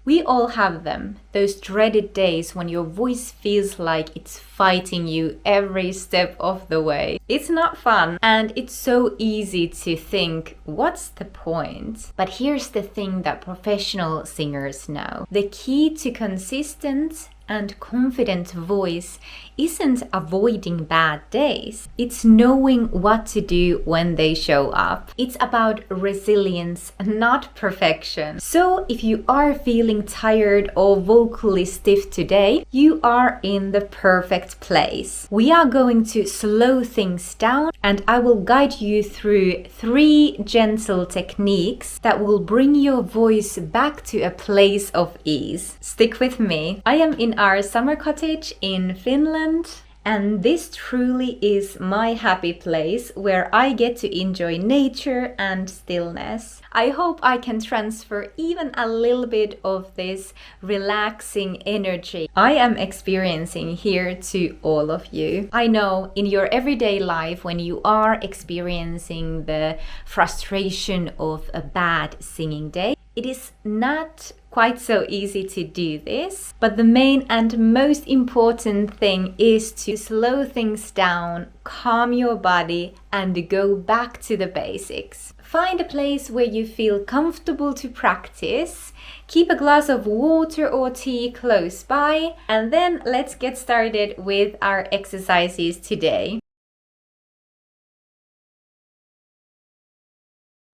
We all have them, those dreaded days when your voice feels like it's fighting you every step of the way. It's not fun, and it's so easy to think, what's the point? But here's the thing that professional singers know. The key to consistent and confident voice isn't avoiding bad days. It's knowing what to do when they show up. It's about resilience, not perfection. So if you are feeling tired or vocally stiff today, you are in the perfect place. We are going to slow things down, and I will guide you through 3 gentle techniques that will bring your voice back to a place of ease. Stick with me. I am in our summer cottage in Finland, and this truly is my happy place where I get to enjoy nature and stillness. I hope I can transfer even a little bit of this relaxing energy I am experiencing here to all of you. I know in your everyday life, when you are experiencing the frustration of a bad singing day, it is not quite so easy to do this, but the main and most important thing is to slow things down, calm your body, and go back to the basics. Find a place where you feel comfortable to practice, keep a glass of water or tea close by, and then let's get started with our exercises today.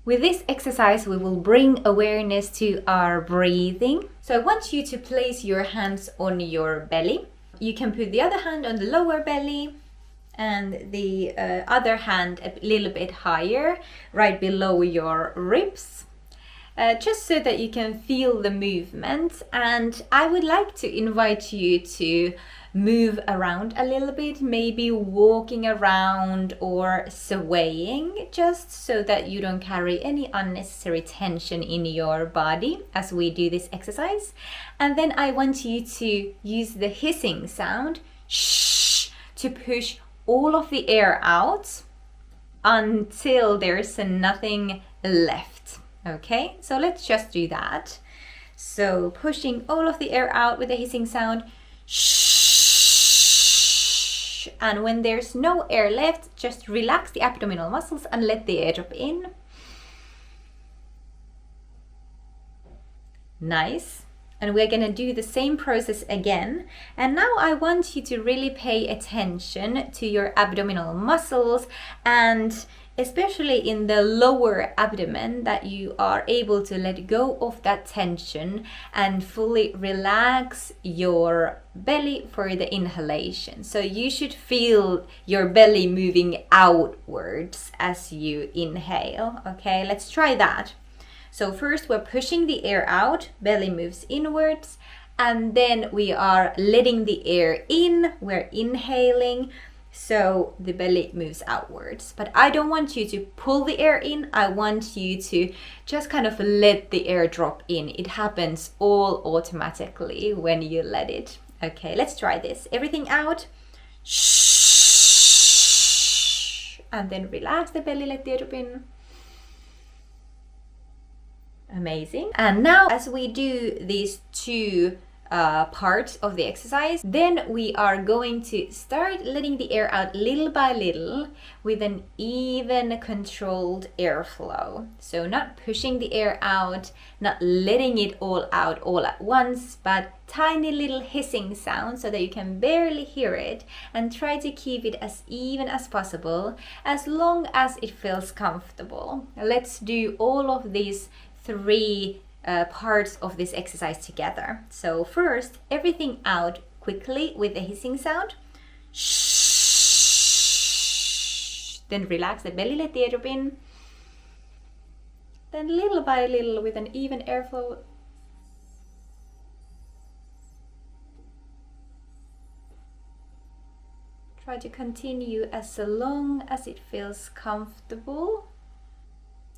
With this exercise, we will bring awareness to our breathing. So I want you to place your hands on your belly. You can put the other hand on the lower belly and the other hand a little bit higher, right below your ribs, just so that you can feel the movement. And I would like to invite you to move around a little bit, maybe walking around or swaying, just so that you don't carry any unnecessary tension in your body as we do this exercise. And then I want you to use the hissing sound, shh, to push all of the air out until there's nothing left. Okay, so let's just do that. So pushing all of the air out with the hissing sound, shh. And when there's no air left, just relax the abdominal muscles and let the air drop in. Nice. And we're going to do the same process again. And now I want you to really pay attention to your abdominal muscles, and especially in the lower abdomen, that you are able to let go of that tension and fully relax your belly for the inhalation. So you should feel your belly moving outwards as you inhale. Okay, let's try that. So first we're pushing the air out, belly moves inwards, and then we are letting the air in, we're inhaling, so the belly moves outwards. But I don't want you to pull the air in, I want you to just kind of let the air drop in. It happens all automatically when you let it. Okay, let's try this. Everything out. Shh. And then relax the belly, let the air drop in. Amazing. And now as we do these 2 parts of the exercise, then we are going to start letting the air out little by little with an even controlled airflow. So not pushing the air out, not letting it all out all at once, but tiny little hissing sound so that you can barely hear it, and try to keep it as even as possible as long as it feels comfortable. Let's do all of these 3 parts of this exercise together. So first, everything out quickly with the hissing sound. Shh. Then relax the belly, let the air drop in. Then little by little with an even airflow. Try to continue as long as it feels comfortable.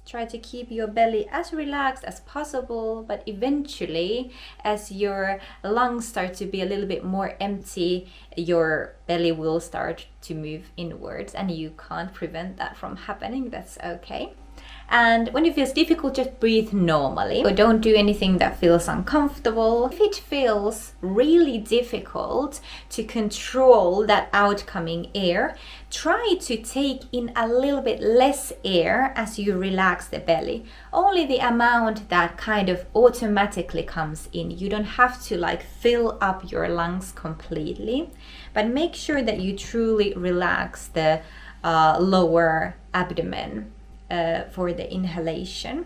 Try to keep your belly as relaxed as possible, but eventually, as your lungs start to be a little bit more empty, your belly will start to move inwards, and you can't prevent that from happening. That's okay. And when it feels difficult, just breathe normally. Or don't do anything that feels uncomfortable. If it feels really difficult to control that outcoming air, try to take in a little bit less air as you relax the belly. Only the amount that kind of automatically comes in. You don't have to like fill up your lungs completely, but make sure that you truly relax the lower abdomen for the inhalation,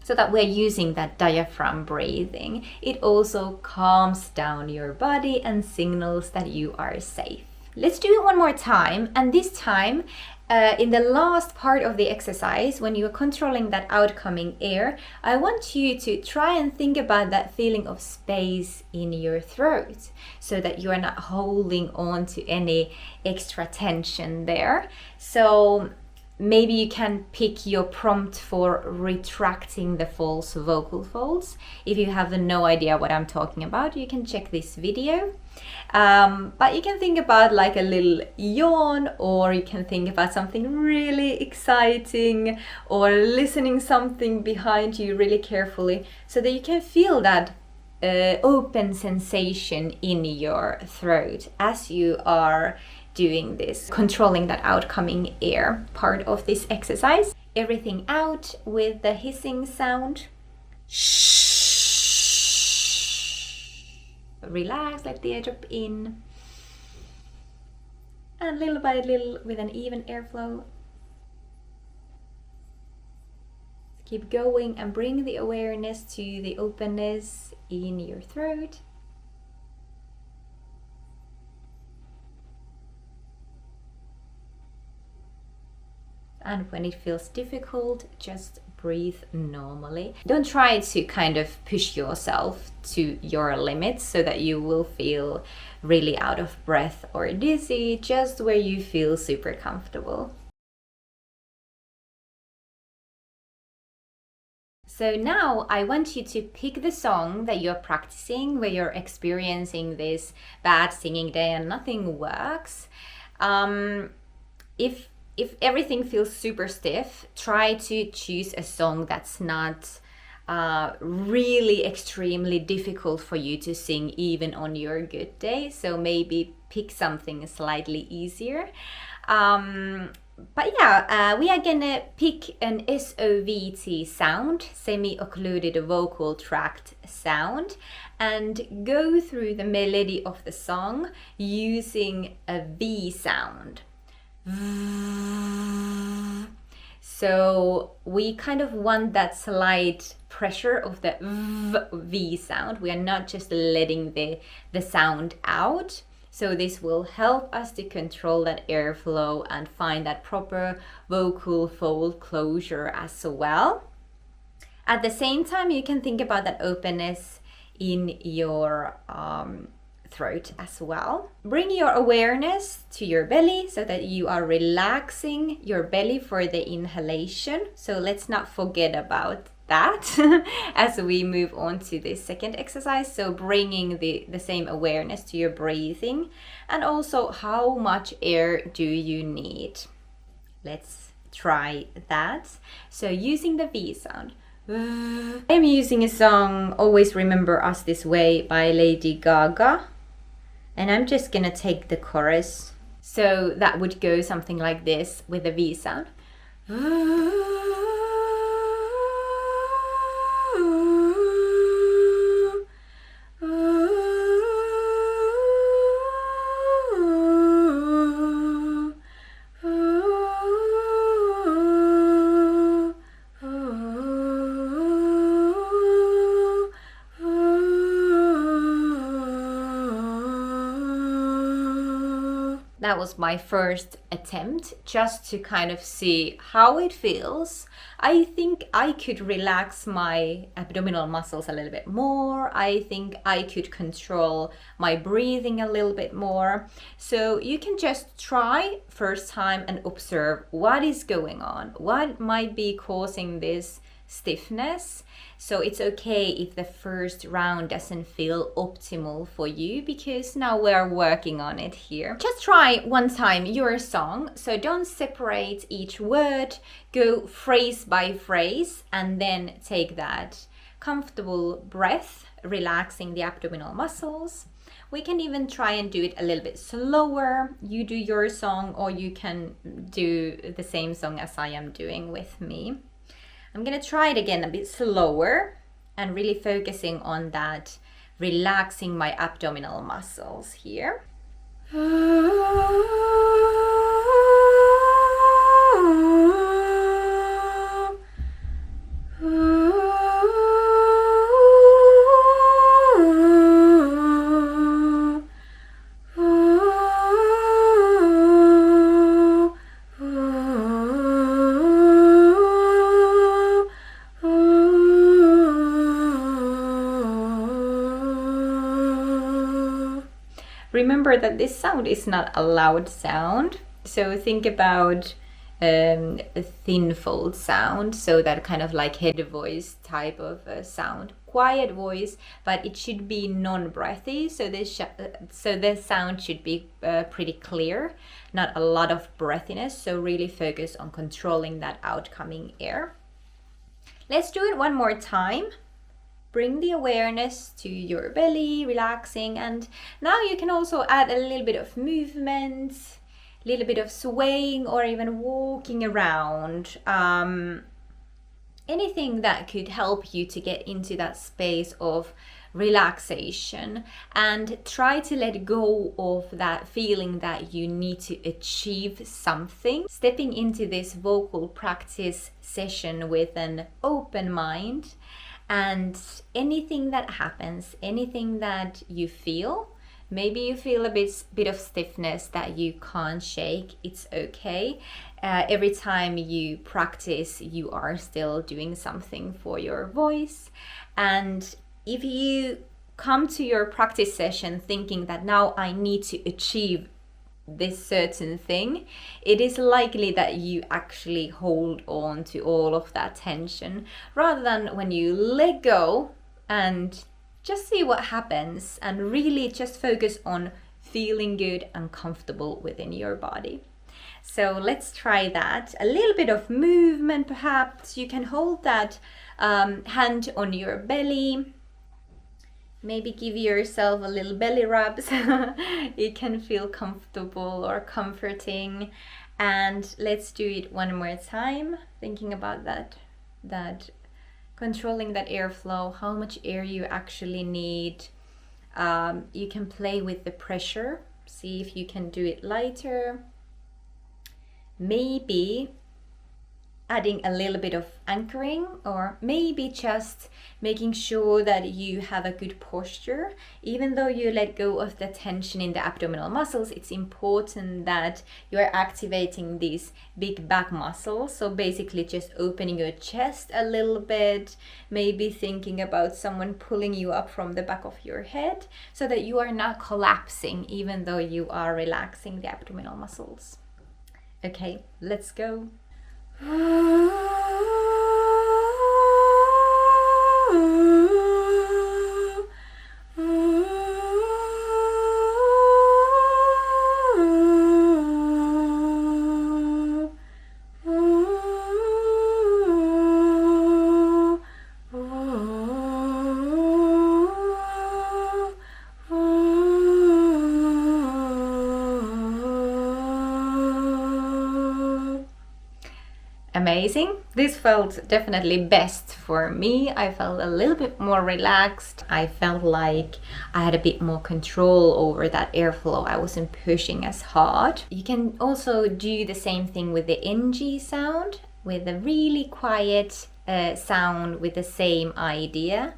so that we're using that diaphragm breathing. It also calms down your body and signals that you are safe. Let's do it one more time, and this time in the last part of the exercise, when you're controlling that outcoming air, I want you to try and think about that feeling of space in your throat, so that you are not holding on to any extra tension there. So maybe you can pick your prompt for retracting the false vocal folds. If you have no idea what I'm talking about, you can check this video. But you can think about like a little yawn, or you can think about something really exciting, or listening something behind you really carefully, so that you can feel that open sensation in your throat as you are doing this, controlling that outcoming air part of this exercise. Everything out with the hissing sound. Shh. Relax, let the air drop in. And little by little, with an even airflow, keep going and bring the awareness to the openness in your throat. And when it feels difficult, just breathe normally. Don't try to kind of push yourself to your limits so that you will feel really out of breath or dizzy, just where you feel super comfortable. So now I want you to pick the song that you're practicing, where you're experiencing this bad singing day and nothing works. If everything feels super stiff, try to choose a song that's not really extremely difficult for you to sing even on your good day. So maybe pick something slightly easier. But yeah, we are gonna pick an SOVT sound, semi-occluded vocal tract sound, and go through the melody of the song using a V sound. So we kind of want that slight pressure of the V sound. We are not just letting the sound out. So this will help us to control that airflow and find that proper vocal fold closure as well. At the same time, you can think about that openness in your throat as well. Bring your awareness to your belly so that you are relaxing your belly for the inhalation. So let's not forget about that as we move on to this second exercise. So bringing the same awareness to your breathing, and also how much air do you need. Let's try that. So using the V sound. I'm using a song Always Remember Us This Way by Lady Gaga, and I'm just gonna take the chorus. So that would go something like this with the V sound. That was my first attempt, just to kind of see how it feels. I think I could relax my abdominal muscles a little bit more. I think I could control my breathing a little bit more. So you can just try first time and observe what is going on, what might be causing this stiffness. So it's okay if the first round doesn't feel optimal for you, because now we're working on it here. Just try one time your song. So don't separate each word, go phrase by phrase, and then take that comfortable breath, relaxing the abdominal muscles. We can even try and do it a little bit slower. You do your song, or you can do the same song as I am doing with me. I'm gonna try it again a bit slower and really focusing on that, relaxing my abdominal muscles here. Remember that this sound is not a loud sound, so think about a thin fold sound, so that kind of like head voice type of sound. Quiet voice, but it should be non-breathy, so the sound should be pretty clear, not a lot of breathiness, so really focus on controlling that outcoming air. Let's do it one more time. Bring the awareness to your belly, relaxing, and now you can also add a little bit of movement, a little bit of swaying, or even walking around. Anything that could help you to get into that space of relaxation, and try to let go of that feeling that you need to achieve something. Stepping into this vocal practice session with an open mind. And anything that happens, anything that you feel, maybe you feel a bit of stiffness that you can't shake, it's okay. Every time you practice, you are still doing something for your voice. And if you come to your practice session thinking that now I need to achieve this certain thing, it is likely that you actually hold on to all of that tension, rather than when you let go and just see what happens and really just focus on feeling good and comfortable within your body. So let's try that. A little bit of movement, perhaps. You can hold that hand on your belly. Maybe give yourself a little belly rubs. It can feel comfortable or comforting. And let's do it one more time. Thinking about that controlling that airflow, how much air you actually need. You can play with the pressure. See if you can do it lighter. Maybe adding a little bit of anchoring, or maybe just making sure that you have a good posture. Even though you let go of the tension in the abdominal muscles, it's important that you are activating these big back muscles. So basically just opening your chest a little bit, maybe thinking about someone pulling you up from the back of your head, so that you are not collapsing even though you are relaxing the abdominal muscles. Okay, let's go. Amazing. This felt definitely best for me. I felt a little bit more relaxed. I felt like I had a bit more control over that airflow. I wasn't pushing as hard. You can also do the same thing with the NG sound, with a really quiet sound with the same idea.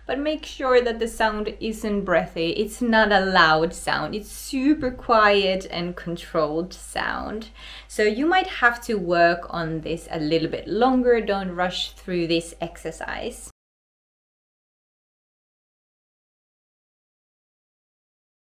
But make sure that the sound isn't breathy. It's not a loud sound. It's super quiet and controlled sound. So you might have to work on this a little bit longer. Don't rush through this exercise.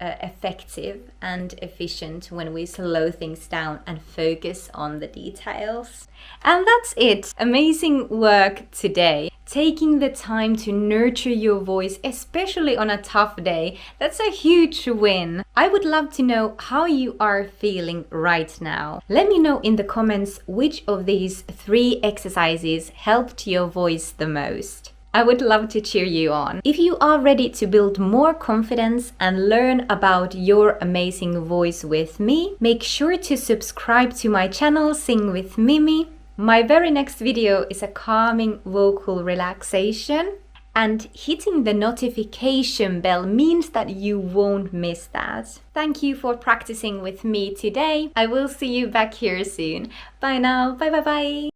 effective and efficient when we slow things down and focus on the details. And that's it. Amazing work today. Taking the time to nurture your voice, especially on a tough day, that's a huge win. I would love to know how you are feeling right now. Let me know in the comments which of these 3 exercises helped your voice the most. I would love to cheer you on. If you are ready to build more confidence and learn about your amazing voice with me, make sure to subscribe to my channel Sing with Mimi. My very next video is a calming vocal relaxation, and hitting the notification bell means that you won't miss that. Thank you for practicing with me today. I will see you back here soon. Bye now. Bye bye bye.